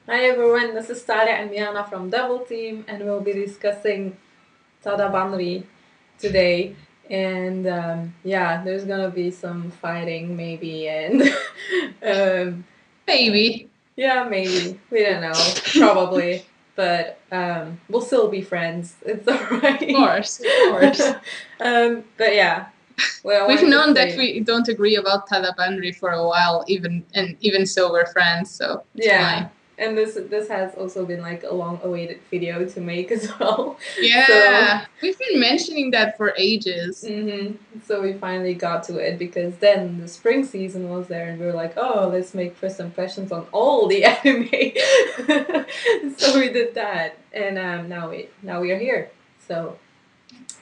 Hi everyone, this is Thalia and Miana from Double Team, and we'll be discussing Tada Banri today. And yeah, there's gonna be some fighting maybe, and Maybe. yeah, maybe. We don't know. Probably. But we'll still be friends. It's Of alright. course, of course. But yeah, what I We've wanted to known that say. we don't agree about Tada Banri for a while, even so we're friends, so it's Yeah. fine. And this has also been like a long awaited video to make as well. So Yeah, we've been mentioning that for ages. So we finally got to it because then the spring season was there, and we were like, "Oh, let's make first impressions on all the anime." So we did that, and now we are here. So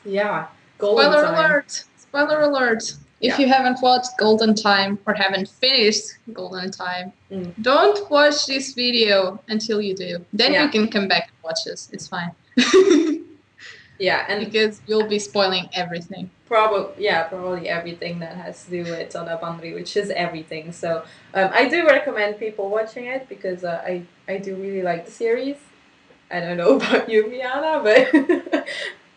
yeah, golden Spoiler time. alert! Spoiler alert! If Yeah. you haven't watched Golden Time or haven't finished Golden Time, Mm. don't watch this video until you do. Then you Yeah. can come back and watch this. It's fine. Yeah, and Because we'll be spoiling everything. probably everything that has to do with Tada Banri, which is everything. So I do recommend people watching it because I do really like the series. I don't know about you, Miana, but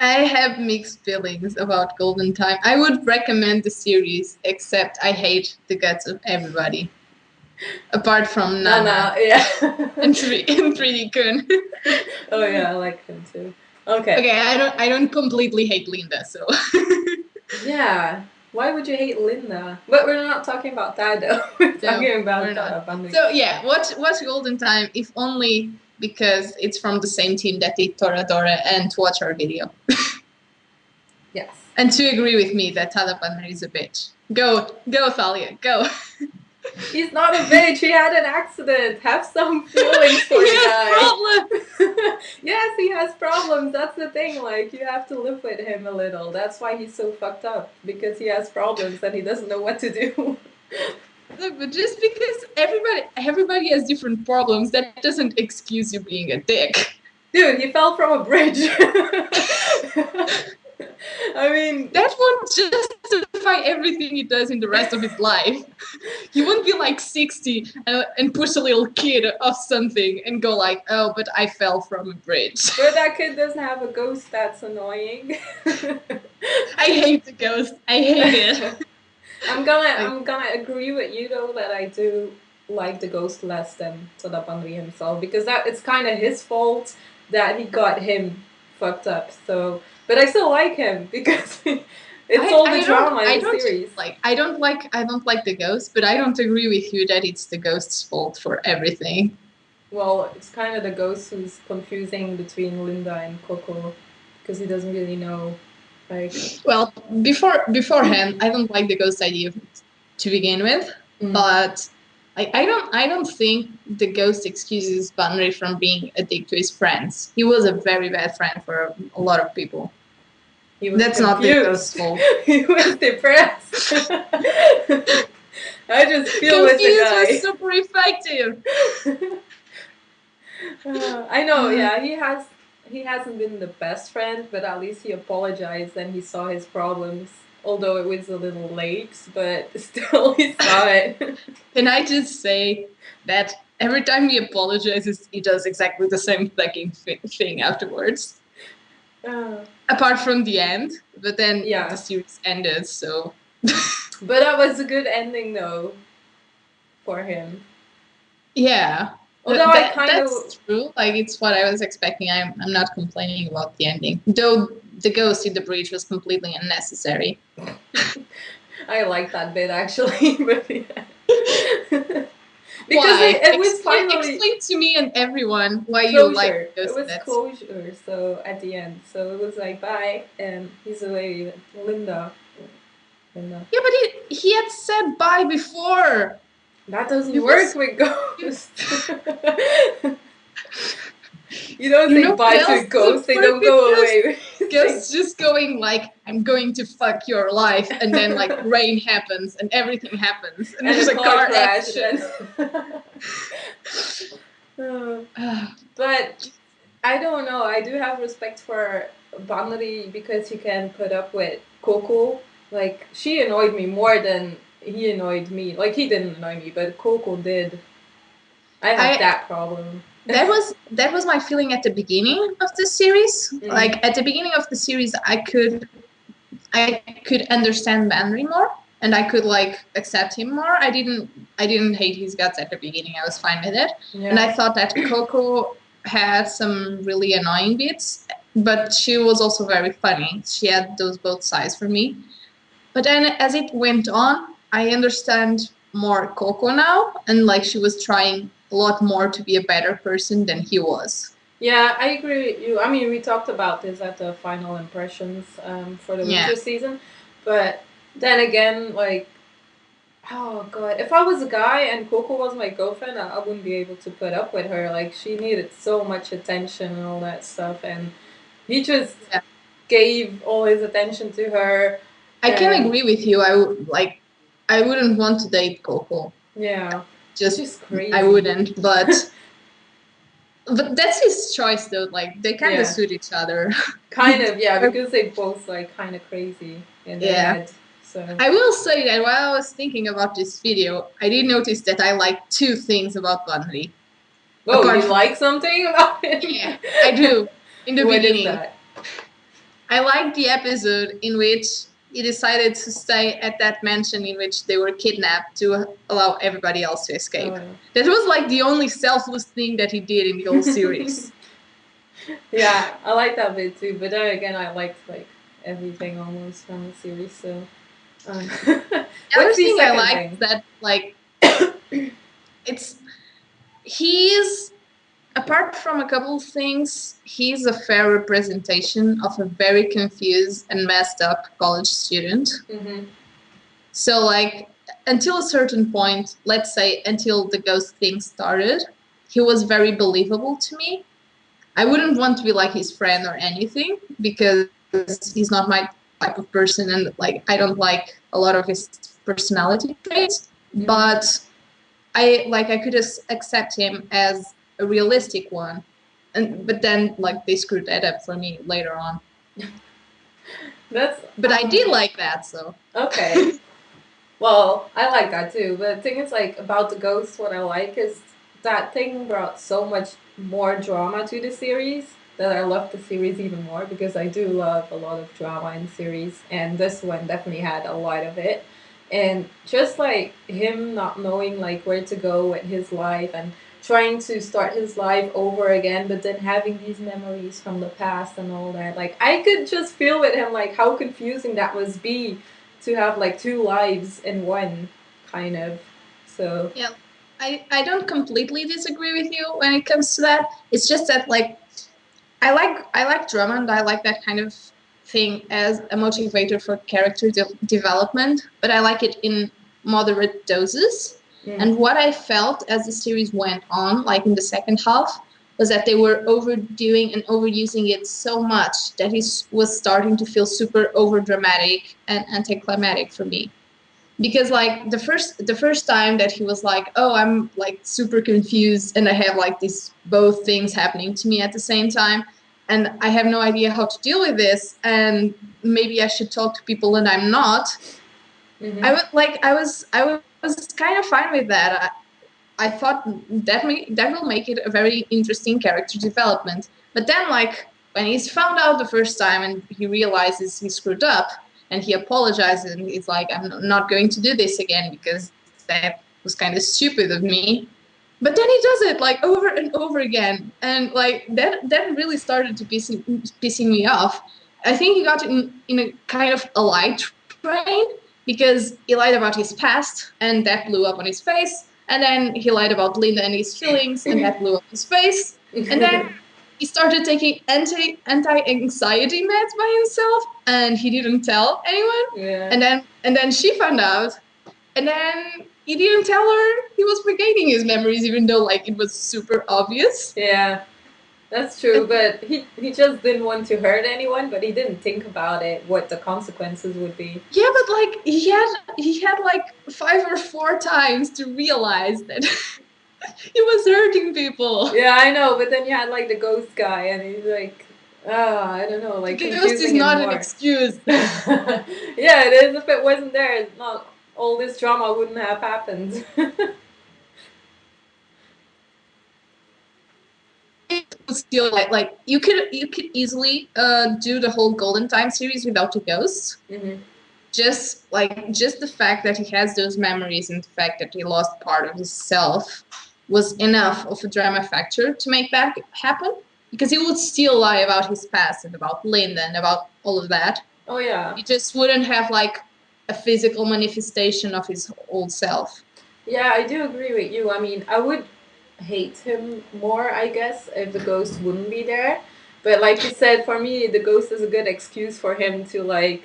I have mixed feelings about Golden Time. I would recommend the series, except I hate the guts of everybody, apart from no, Nana no, yeah. and 3D Kun. Oh yeah, I like him too. Okay. Okay, I don't completely hate Linda, so Yeah. Why would you hate Linda? But we're not talking about that though. We're no, talking we're about not. Banri. So yeah, watch Golden Time if only because it's from the same team that did Toradora, and to watch our video. Yes. And to agree with me that Talapan is a bitch. Go Thalia, go. He's not a bitch. He had an accident. Have some feelings for He the has guy. problems. Yes, he has problems. That's the thing. Like, you have to live with him a little. That's why he's so fucked up. Because he has problems and he doesn't know what to do. Look, but just because everybody has different problems, that doesn't excuse you being a dick. Dude, he fell from a bridge. I mean, That won't justify everything he does in the rest of his life. He won't be like 60 and push a little kid off something and go like, oh, but I fell from a bridge. but that kid doesn't have a ghost that's annoying. I hate the ghost. I hate it. Like, I'm gonna agree with you though that I do like the ghost less than Tada Banri himself because that it's kind of his fault that he got him fucked up. So, but I still like him because it's all the drama in the series. I don't like the ghost, but I don't agree with you that it's the ghost's fault for everything. Well, it's kind of the ghost who's confusing between Linda and Coco because he doesn't really know. Like, Well, beforehand, I don't like the ghost idea to begin with, mm, but I don't think the ghost excuses Banri from being a dick to his friends. He was a very bad friend for a lot of people. he was That's not the ghost's confused. fault. He was depressed. I just feel with the Confused was guy. super effective. I know, Uh, yeah, he hasn't been the best friend, but at least he apologized and he saw his problems. Although it was a little late, but still he saw it. Can I just say that every time he apologizes, he does exactly the same fucking thing afterwards. uh, Apart from the end, but then the yeah, series ended, so but that was a good ending though for him. yeah. Although I kind of That's true. Like it's what I was expecting. I'm not complaining about the ending, though. The ghost in the breach was completely unnecessary. I like that bit actually, but yeah. Because Why? it was finally Explain to me and everyone why you like closure. the It ghost in was that scene. closure. So at the end, so it was like bye, and he's away. Linda, Linda. Yeah, but he had said bye before. That doesn't It work was with you, ghosts. You don't you say know what bye to a else ghost; doesn't they work don't with go ghosts? away. Say, Ghosts just going like, I'm going to fuck your life, and then like rain happens and everything happens, and and there's a a car car crash, and accident. Uh, but I don't know. I do have respect for Banri because he can put up with Coco. Like she annoyed me more than he annoyed me. Like he didn't annoy me, but Coco did. I have I that problem. that was my feeling at the beginning of the series. Like at the beginning of the series, I could understand Banri more, and I could like accept him more. I didn't hate his guts at the beginning. I was fine with it, and I thought that Coco had some really annoying bits, but she was also very funny. She had those both sides for me. But then as it went on, I understand more Coco now, and like she was trying a lot more to be a better person than he was. Yeah, I agree with you. I mean, we talked about this at the final impressions for the Yeah. winter season, but then again, like, oh god, if I was a guy and Coco was my girlfriend, I wouldn't be able to put up with her. Like, she needed so much attention and all that stuff, and he just Yeah. gave all his attention to her. I can And agree with you. I would like I wouldn't want to date Coco. yeah, it's Just just crazy. I wouldn't, but that's his choice though. Like they kind of Yeah. suit each other. Kind of, yeah, because they both like kind of crazy in their Yeah. head. So I will say that while I was thinking about this video, I did notice that I like two things about Banri. oh, Apart you from like something about him? yeah, I do. In the What is beginning, that? I liked the episode in which he decided to stay at that mansion in which they were kidnapped to allow everybody else to escape. Oh, yeah. That was like the only selfless thing that he did in the whole series. Yeah, I like that bit too. But then again, I liked like everything almost from the series. So, The other what's the thing I second like thing? is that like it's he's apart from a couple of things, he's a fair representation of a very confused and messed up college student. Mm-hmm. So, like, until a certain point, let's say until the ghost thing started, he was very believable to me. I wouldn't want to be like his friend or anything because he's not my type of person, and like, I don't like a lot of his personality traits. Mm-hmm. But I could accept him as a realistic one, and but then like they screwed that up for me later on. That's But I did like that, so okay. Well, I like that too. But the thing is, like, about the ghosts, what I like is that thing brought so much more drama to the series that I love the series even more because I do love a lot of drama in series, and this one definitely had a lot of it. And just like him not knowing like where to go with his life and trying to start his life over again, but then having these memories from the past and all that. Like I could just feel with him like how confusing that must be to have like two lives in one, kind of. So yeah. I don't completely disagree with you when it comes to that. It's just that like I like drama and I like that kind of thing as a motivator for character development, but I like it in moderate doses. And what I felt as the series went on, like in the second half, was that they were overdoing and overusing it so much that it was starting to feel super overdramatic and anticlimactic for me. Because like the first time that he was like, oh, I'm like super confused and I have like these both things happening to me at the same time, and I have no idea how to deal with this, and maybe I should talk to people and I'm not. I was kind of fine with that. I thought that will make it a very interesting character development. But then, like when he's found out the first time and he realizes he screwed up, and he apologizes and he's like, "I'm not going to do this again because that was kind of stupid of me." But then he does it like over and over again, and like that really started to pissing me off. I think he got in a kind of a lie train because he lied about his past, and that blew up on his face. And then he lied about Linda and his feelings, and that blew up his face. And then he started taking anti anxiety meds by himself, and he didn't tell anyone. yeah. And then she found out, and then he didn't tell her he was forgetting his memories, even though like it was super obvious. Yeah, that's true. But he just didn't want to hurt anyone, but he didn't think about it, what the consequences would be. Yeah, but like he had like 5 or 4 times to realize that he was hurting people. Yeah, I know. But then you had like the ghost guy, and he's like, I don't know, like The ghost is confusing him not an more. excuse. Yeah, it is. If it wasn't there, not all this drama wouldn't have happened. still like you could easily do the whole Golden Time series without the ghosts. Mm-hmm. Just the fact that he has those memories and the fact that he lost part of himself was enough of a drama factor to make that happen, because he would still lie about his past and about Linda and about all of that. Oh yeah. He just wouldn't have like a physical manifestation of his old self. Yeah, I do agree with you. I mean, I would hate him more, I guess, if the ghost wouldn't be there. But like you said, for me, the ghost is a good excuse for him to like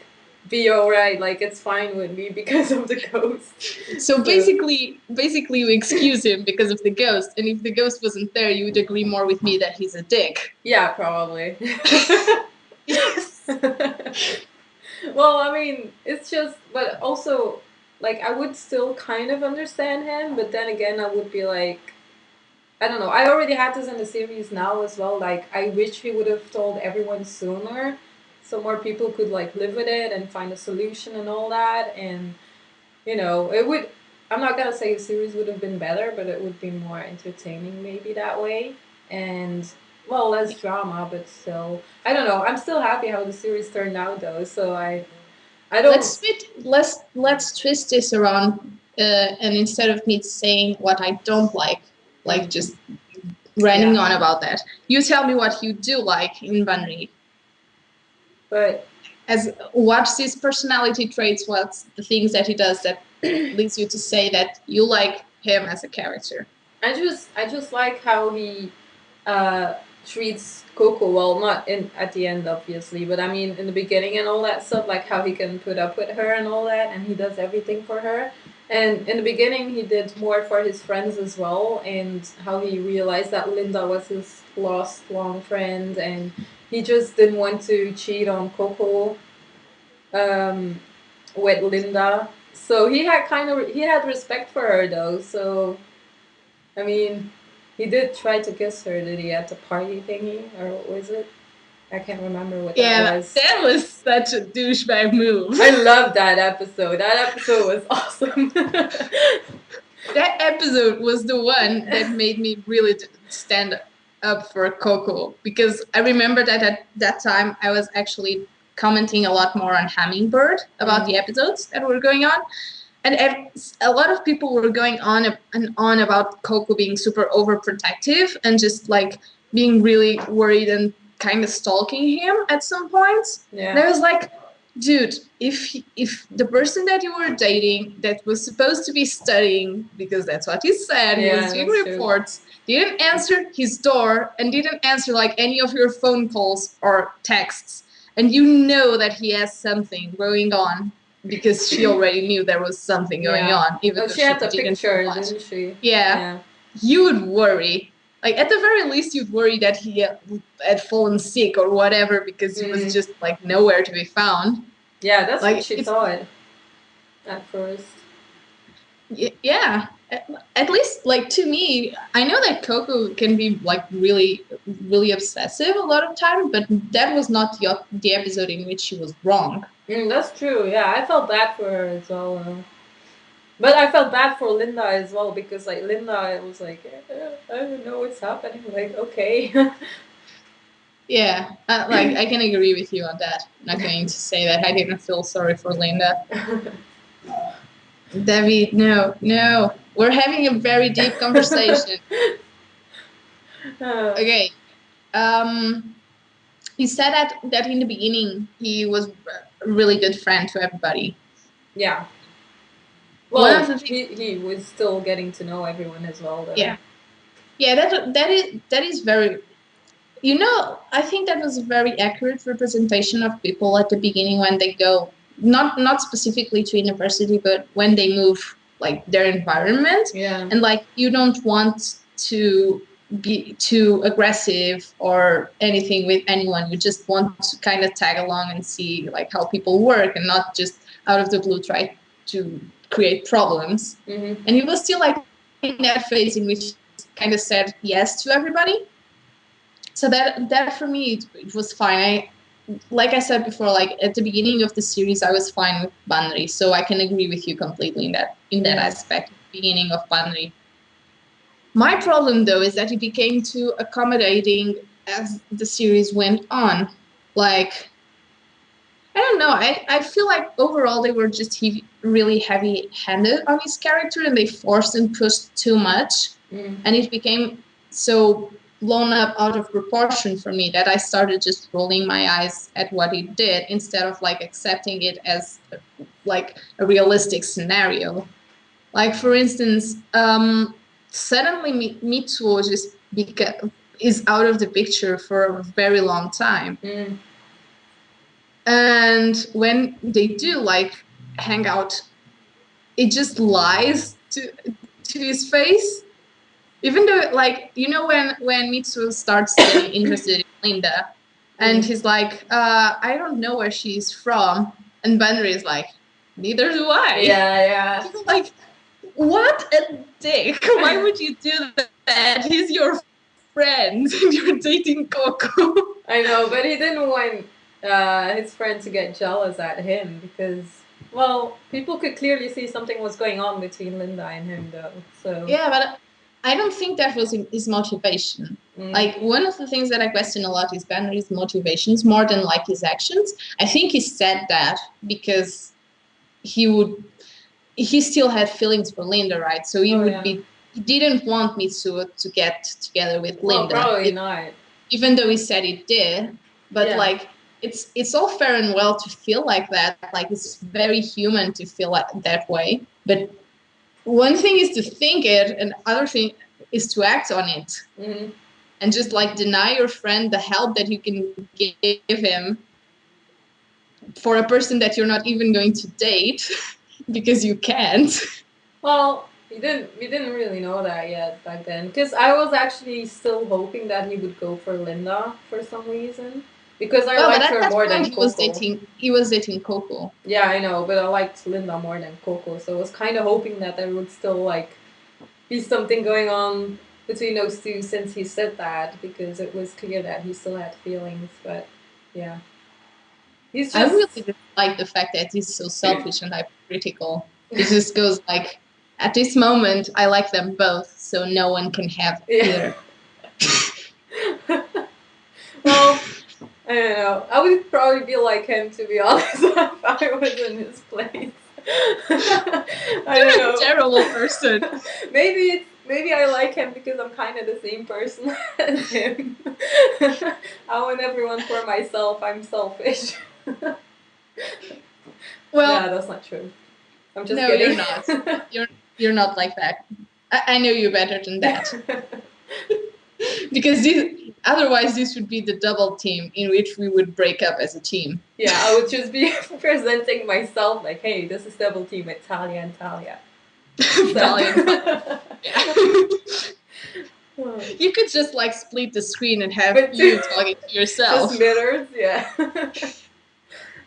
be alright. Like it's fine with me because of the ghost. So basically you excuse him because of the ghost, and if the ghost wasn't there, you would agree more with me that he's a dick. Yeah, probably. Yes. Well, I mean, it's just, but also, like, I would still kind of understand him, but then again, I would be like, I don't know. I already had this in the series now as well. Like, I wish he would have told everyone sooner, so more people could like live with it and find a solution and all that. And you know, it would. I'm not gonna say the series would have been better, but it would be more entertaining maybe that way. And well, less drama, but still, I don't know. I'm still happy how the series turned out though. So I don't. Let's twist this around, and instead of me saying what I don't like just ranting on about that, you tell me what you do like in Banri. But As what's his personality traits? What's the things that he does that leads you to say that you like him as a character? I just like how he treats Coco. Well, not in at the end, obviously, but I mean in the beginning and all that stuff. Like how he can put up with her and all that, and he does everything for her. And in the beginning, he did more for his friends as well, and how he realized that Linda was his lost long friend, and he just didn't want to cheat on Coco um, with Linda. So he had respect for her though. So I mean, he did try to kiss her, did he, at the party thingy? Or what was it? I can't remember what that was. That was such a douchebag move. I love that episode. That episode was awesome. That episode was the one that made me really stand up for Coco, because I remember that at that time I was actually commenting a lot more on Hummingbird about the episodes that were going on. And a lot of people were going on and on about Coco being super overprotective and just like being really worried and kind of stalking him at some points. Yeah. And I was like, dude, if the person that you were dating that was supposed to be studying, because that's what he said, he was doing reports, didn't answer his door and didn't answer like any of your phone calls or texts, and you know that he has something going on, because she already knew there was something going on, even though she had the didn't picture, didn't she? Yeah. You would worry. Like, at the very least, you'd worry that he had fallen sick or whatever, because he was just, like, nowhere to be found. Yeah, that's like, what she thought at first. Yeah. At least, like, to me, I know that Coco can be, like, really, really obsessive a lot of time, but that was not the episode in which she was wrong. That's true, yeah. I felt bad for her as well. But I felt bad for Linda as well, because like Linda was like, I don't know what's happening. Like, okay. Yeah, like I can agree with you on that. I'm not going to say that I didn't feel sorry for Linda. David, no, we're having a very deep conversation. Okay, he said that in the beginning he was a really good friend to everybody. Yeah. Well, he was still getting to know everyone as well, though. Yeah. That is very. You know, I think that was a very accurate representation of people at the beginning when they go, not specifically to university, but when they move like their environment. Yeah. And like, you don't want to be too aggressive or anything with anyone. You just want to kind of tag along and see like how people work, and not just out of the blue try to create problems. And he was still like in that phase in which he kind of said yes to everybody. So that for me it was fine. Like I said before, like at the beginning of the series, I was fine with Banri, so I can agree with you completely in that aspect. Beginning of Banri. My problem though is that he became too accommodating as the series went on. Like, I don't know. I feel like overall they were just really heavy-handed on his character, and they forced and pushed too much, and it became so blown up out of proportion for me that I started just rolling my eyes at what he did instead of like accepting it as like a realistic scenario. Like for instance, suddenly Mitsuo just is out of the picture for a very long time. And when they do like hang out, it just lies to his face. Even though, like, you know, when Mitsuo starts getting interested in Linda, and he's like, I don't know where she's from, and Banri is like, neither do I. Yeah. Like, what a dick! Why would you do that? He's your friend, and you're dating Coco. I know, but he didn't want his friend to get jealous at him because, well, people could clearly see something was going on between Linda and him, though. So Yeah, but I don't think that was his motivation. Like, one of the things that I question a lot is Banner's motivations more than like his actions. I think he said that because he still had feelings for Linda, right? So he didn't want Mitsuo to get together with Linda. Well, probably not. Even though he said he did, but like it's all fair and well to feel like that. Like, it's very human to feel like that way. But one thing is to think it, and other thing is to act on it. And just like deny your friend the help that you can give him for a person that you're not even going to date because you can't. Well, we didn't really know that yet back then, because I was actually still hoping that he would go for Linda for some reason, because I liked her more than Coco. He was dating Coco. Yeah, I know, but I liked Linda more than Coco, so I was kind of hoping that there would still like be something going on between those two since he said that, because it was clear that he still had feelings. But yeah, he's just. I really just like the fact that he's so selfish and hypocritical. He just goes like, at this moment, I like them both, so no one can have either. Well, I don't know. I would probably be like him, to be honest, if I was in his place. You're a terrible person. Maybe I like him because I'm kind of the same person as him. I want everyone for myself. I'm selfish. Well, yeah, that's not true. I'm just no, kidding. You're not. You're not like that. I know you better than that. Because otherwise this would be the double team in which we would break up as a team. Yeah, I would just be presenting myself like, hey, this is double team with Thalia and Thalia. You could just like split the screen and have you talking to yourself. Just mirrors, yeah.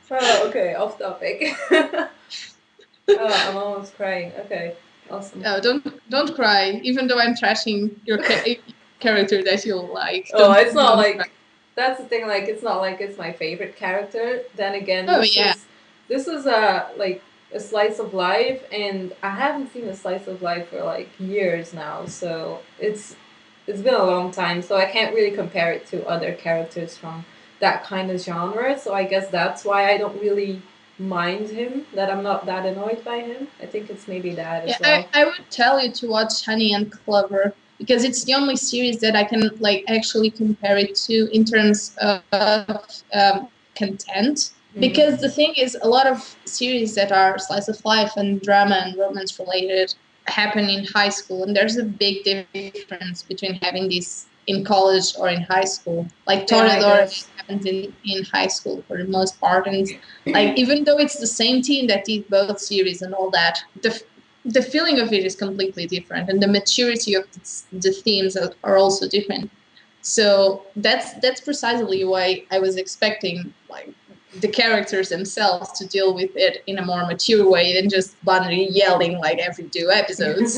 Oh, okay, off topic. Oh, I'm almost crying. Okay, awesome. No, don't cry. Even though I'm trashing your character that you like. Oh, it's not like cry. That's the thing. Like, it's not like it's my favorite character. Then again, this is like a slice of life, and I haven't seen a slice of life for like years now. So it's been a long time. So I can't really compare it to other characters from that kind of genre. So I guess that's why I don't really mind him, that I'm not that annoyed by him. I think it's maybe that as well. I would tell you to watch Honey and Clover, because it's the only series that I can like actually compare it to in terms of content. Because the thing is, a lot of series that are slice of life and drama and romance related happen in high school, and there's a big difference between having these in college or in high school. Like Tada happens in high school for the most part, and like even though it's the same team that did both series and all that, the feeling of it is completely different, and the maturity of the themes are also different. So that's precisely why I was expecting like the characters themselves to deal with it in a more mature way than just Banri yelling like every 2 episodes.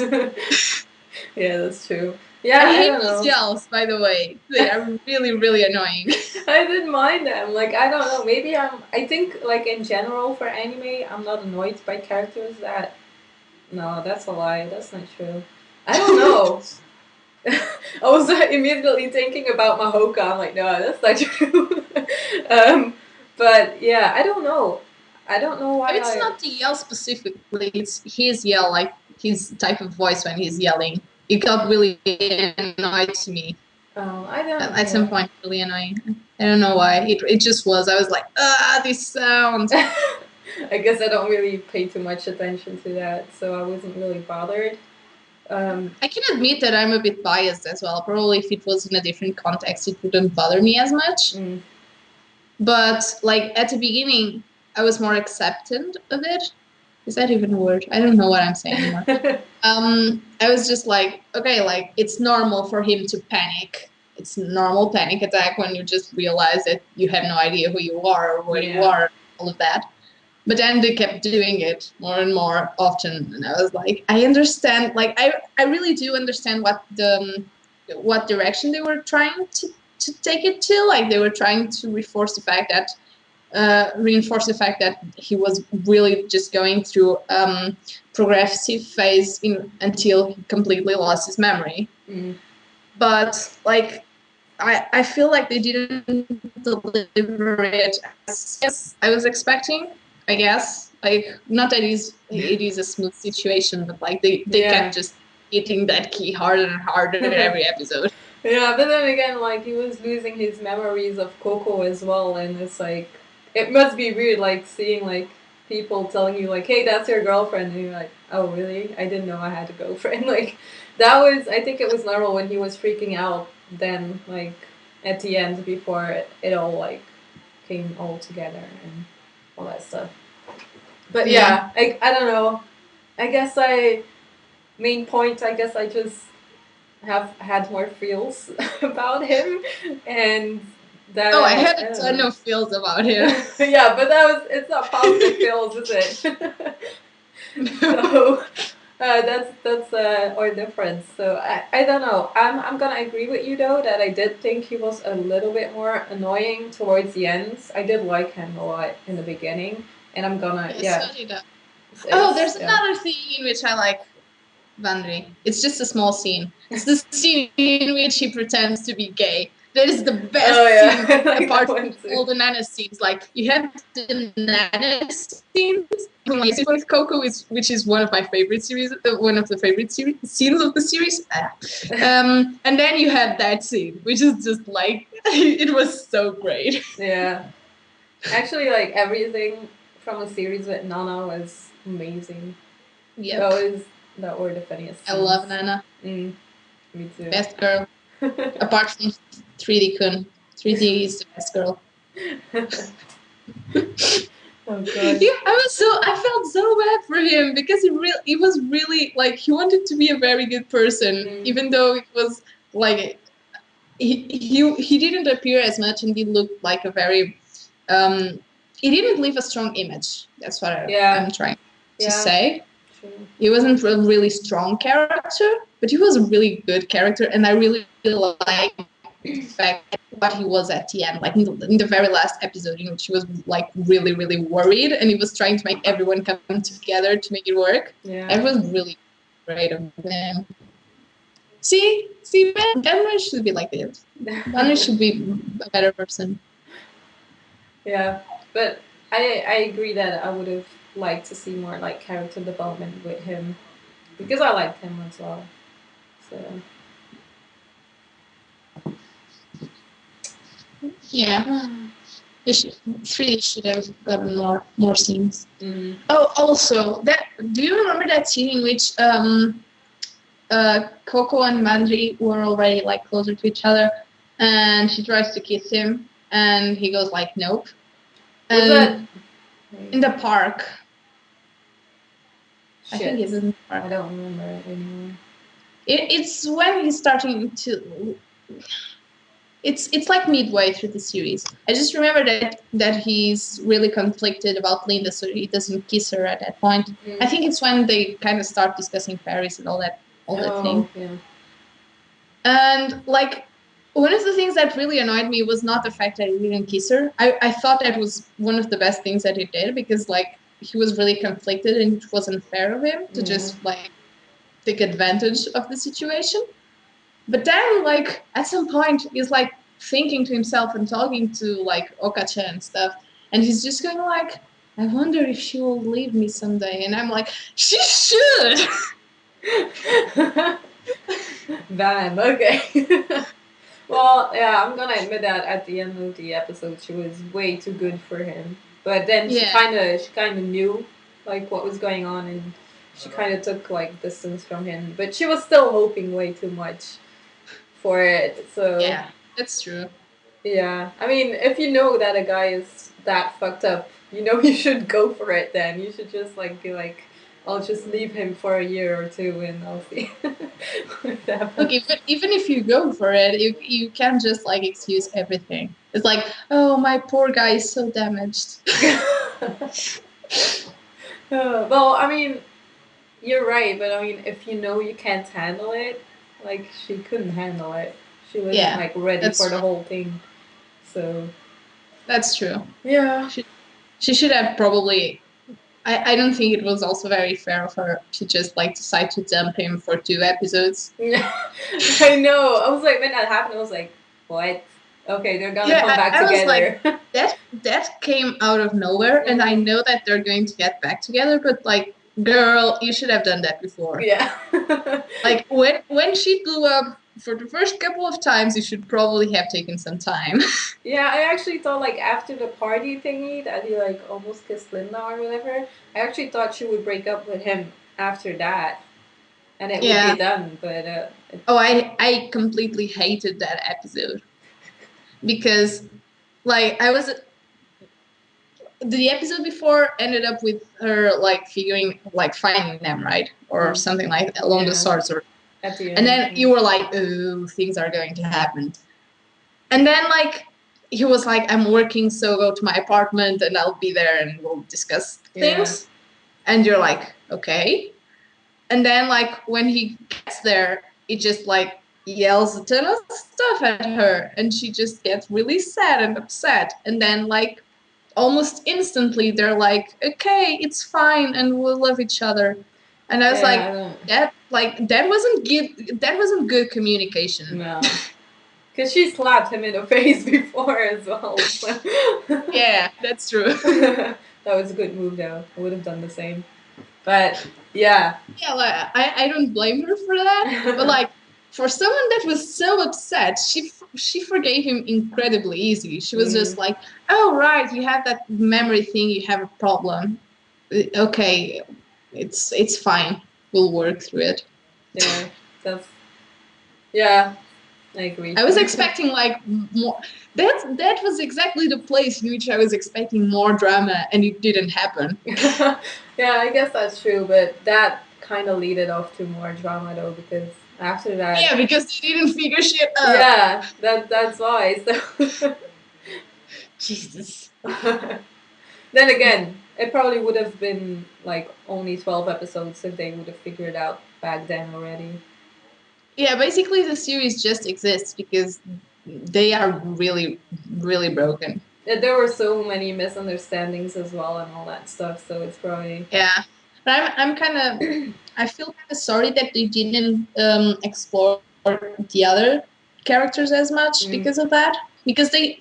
Yeah, that's true. Yeah, I hate those yells, by the way. They are really, really annoying. I didn't mind them. Like, I don't know. Maybe I think, like, in general for anime, I'm not annoyed by characters that... No, that's a lie. That's not true. I don't know. I was immediately thinking about Mahoka. I'm like, no, that's not true. But yeah, I don't know. I don't know why It's not the yell specifically, it's his yell, like his type of voice when he's yelling. It got really annoyed to me. Oh, I don't. At some point, really annoying. I don't know why. It just was. I was like, this sound. I guess I don't really pay too much attention to that, so I wasn't really bothered. I can admit that I'm a bit biased as well. Probably if it was in a different context, it wouldn't bother me as much. But like at the beginning, I was more acceptant of it. Is that even a word? I don't know what I'm saying anymore. I was just like, okay, like it's normal for him to panic. It's a normal panic attack when you just realize that you have no idea who you are or where you are, all of that. But then they kept doing it more and more often, and I was like, I understand. Like, I really do understand what direction they were trying to take it to. Like, they were trying to reinforce the fact that he was really just going through progressive phase until he completely lost his memory. But like, I feel like they didn't deliver it as I was expecting. I guess, like, not that it is a smooth situation, but like they kept just hitting that key harder and harder every episode. Yeah, but then again, like, he was losing his memories of Coco as well, and it's like, it must be weird, like, seeing, like, people telling you, like, hey, that's your girlfriend, and you're like, oh, really? I didn't know I had a girlfriend. Like, that was, I think it was normal when he was freaking out then, like, at the end, before it all, like, came all together and all that stuff. But yeah, I don't know. I guess main point, I guess I just have had more feels about him, and that I had a ton of feels about him. Yeah, but it's not positive feels, is it? So that's our difference. So I don't know. I'm gonna agree with you though that I did think he was a little bit more annoying towards the end. I did like him a lot in the beginning, and I'm gonna there's another scene in which I like Banri. It's just a small scene. It's the scene in which he pretends to be gay. That is the best scene, like apart from all the Nana scenes. Like, you have the Nana scenes with Coco, which is one of my favorite series, one of the favorite scenes of the series. And then you have that scene, which is just like, it was so great. Yeah. Actually, like, everything from the series with Nana was amazing. Yeah. That were the funniest scenes. I love Nana. Me too. Best girl. Apart from 3D Kun. 3D is the best girl. Oh god. Yeah, I felt so bad for him because he was really, like, he wanted to be a very good person, even though it was like he didn't appear as much, and he looked like a very he didn't leave a strong image. That's what I'm trying to say. True. He wasn't a really strong character, but he was a really good character, and I really liked the fact what he was at the end, like in the very last episode, in which he was like really, really worried, and he was trying to make everyone come together to make it work. Yeah, it was really great of him. See, Banri should be like this. Banri should be a better person. Yeah, but I agree that I would have liked to see more like character development with him, because I liked him as well. So yeah, three should have gotten more scenes. Mm-hmm. Oh, also, do you remember that scene in which Coco and Banri were already like closer to each other, and she tries to kiss him, and he goes like, nope. Was that in the park? Shit. I think it's in the park. I don't remember it anymore. It's when he's starting to. It's like midway through the series. I just remember that he's really conflicted about Linda, so he doesn't kiss her at that point. I think it's when they kind of start discussing Paris and all that thing. Yeah. And like, one of the things that really annoyed me was not the fact that he didn't kiss her. I thought that was one of the best things that he did, because like he was really conflicted, and it wasn't fair of him to just like take advantage of the situation. But then, like, at some point, he's like thinking to himself and talking to like Okacha and stuff, and he's just going like, "I wonder if she will leave me someday." And I'm like, "She should." Bam. Okay. Well, yeah, I'm gonna admit that at the end of the episode, she was way too good for him. But then Yeah, she kind of knew like what was going on, and she kind of took like distance from him. But she was still hoping way too much for it. So yeah, that's true. yeah, I mean, if you know that a guy is that fucked up, you know you should go for it. Then you should just like be like, I'll just leave him for a year or two, and I'll see what Look, happens. even if you go for it, you can't just like excuse everything. It's like, oh, my poor guy is so damaged. Well, I mean, you're right, but I mean, if you know you can't handle it, like she couldn't handle it. She wasn't Yeah, like ready that's for the true. whole thing. So That's true. yeah, She should have probably. I don't think it was also very fair of her to just like decide to dump him for 2 episodes. yeah, I know. I was like, when that happened, I was like, what? Okay, they're gonna Yeah, come back I was like, together. that came out of nowhere, and I Mhm. know that they're going to get back together. But like, girl, you should have done that before. Yeah. Like when she blew up for the first couple of times, you should probably have taken some time. Yeah, I actually thought like after the party thingy that he like almost kissed Linda or whatever, I actually thought she would break up with him after that, and it would be Yeah. done. But Oh, I completely hated that episode because like I was the episode before ended up with her like figuring like finding them, right, or mm, something like along the yeah, sorts, or at the and end. then you were like, oh, things are going to happen, and then like he was like, I'm working, so go to my apartment and I'll be there and we'll discuss Yeah. things, and you're like, okay, and then like when he gets there, it just like yells a ton of stuff at her, and she just gets really sad and upset, and then like almost instantly they're like, okay, it's fine and we'll love each other. And I was Yeah, I like, don't. that wasn't good communication. No. Because she slapped him in the face before as well. So. Yeah, that's true. That was a good move, though. I would have done the same. But yeah. Yeah, like I don't blame her for that, but like for someone that was so upset, she forgave him incredibly easy. She was just Mm, like, oh right, you have that memory thing, you have a problem. Okay, it's fine, we'll work through it. yeah. That's. Yeah, I agree. I was expecting like more. That was exactly the place in which I was expecting more drama, and it didn't happen. Yeah, I guess that's true, but that kind of lead it off to more drama, though, because after that. Yeah, because they didn't figure shit out. Yeah, that's why. So. Jesus. Then again, it probably would have been like only 12 episodes if they would have figured it out back then already. Yeah, basically the series just exists because they are really, really broken. There were so many misunderstandings as well and all that stuff, so it's probably. Yeah, but I'm kind of I feel kind of sorry that they didn't explore the other characters as much because of that. Because they,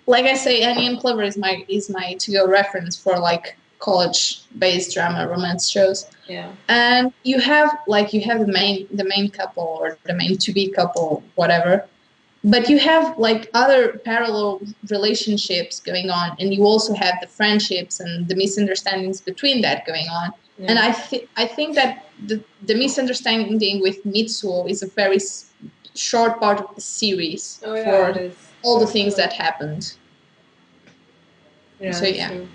like I say, Annie and Clover is my to go reference for like college based drama romance shows. Yeah. And you have the main couple or the main to be couple, whatever, but you have like other parallel relationships going on, and you also have the friendships and the misunderstandings between that going on. Yeah. And I think that the misunderstanding with Mitsuo is a very short part of the series for all the things that happened. Yeah, so yeah, true.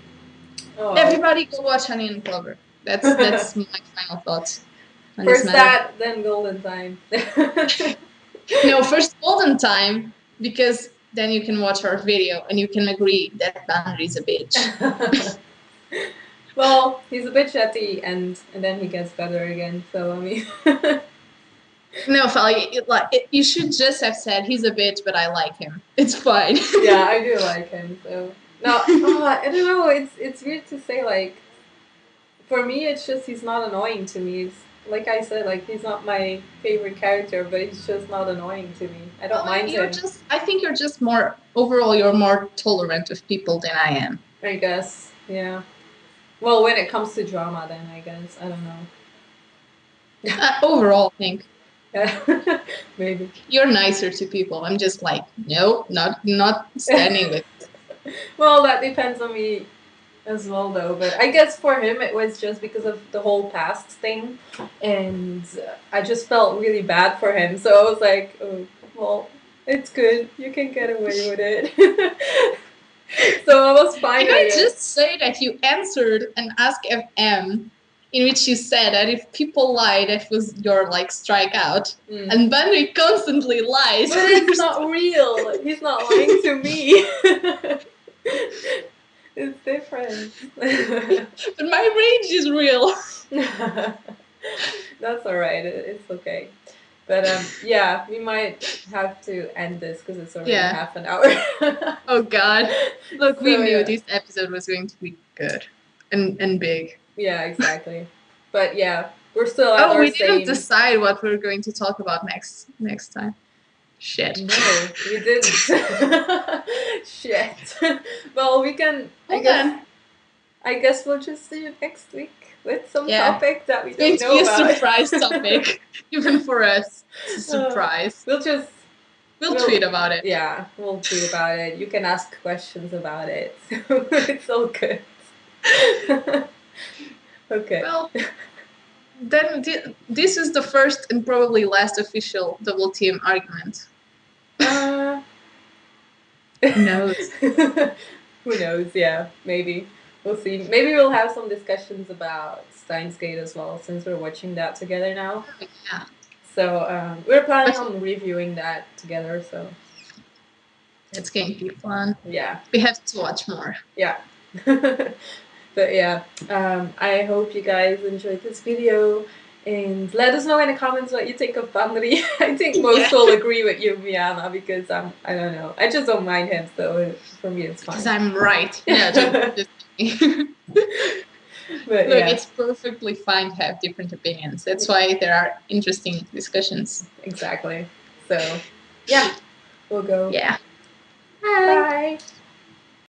Oh. Everybody go watch Honey and Clover. That's my final thoughts on First this matter. that, then Golden Time. No, first Golden Time, because then you can watch our video and you can agree that Banri is a bitch. Well, he's a bitch at the end, and then he gets better again. So I mean. No, Thalia, you should just have said he's a bitch, but I like him. It's fine. Yeah, I do like him. So no, I don't know. It's weird to say. Like, for me, it's just he's not annoying to me. like I said, like he's not my favorite character, but he's just not annoying to me. I don't mind him. I think you're just more, overall, you're more tolerant of people than I am. I guess, yeah. Well, when it comes to drama, then I guess I don't know. Overall, I think Yeah, maybe. you're nicer to people. I'm just like, no, not standing with. Well, that depends on me as well, though. But I guess for him, it was just because of the whole past thing, and I just felt really bad for him. So I was like, oh, well, it's good. You can get away with it. So I was fine Can I with it. just say that you answered an Ask FM in which you said that if people lie, that was your like strikeout, and Banri constantly lies. But it's not real. He's not lying to me. It's different. But my rage is real. That's alright. It's okay. But yeah, we might have to end this because it's already half an hour. Oh God! Look, we So, knew yeah. this episode was going to be good and big. Yeah, exactly. But yeah, we're still at our we same. didn't decide what we're going to talk about next time. Shit. No, we didn't. Shit. Well, we can. I guess we'll just see you next week with some topic that we don't know about. It's going to be a surprise topic, even for us. It's a surprise. We'll tweet about it. Yeah, we'll tweet about it. You can ask questions about it. It's all good. Okay. Well, then this is the first and probably last official double team argument. Who knows? Who knows? Yeah, maybe. We'll see. Maybe we'll have some discussions about Steins Gate as well, since we're watching that together now. Yeah. So we're planning on reviewing that together, so. It's going to be fun. Yeah. We have to watch more. Yeah. But yeah, I hope you guys enjoyed this video. And let us know in the comments what you think of Banri. I think most will agree with you, Miana, because I don't know. I just don't mind him, so for me it's fine. Because I'm right. Yeah, just But look, it's perfectly fine to have different opinions. That's why there are interesting discussions. Exactly. So, yeah, we'll go. Yeah. Bye.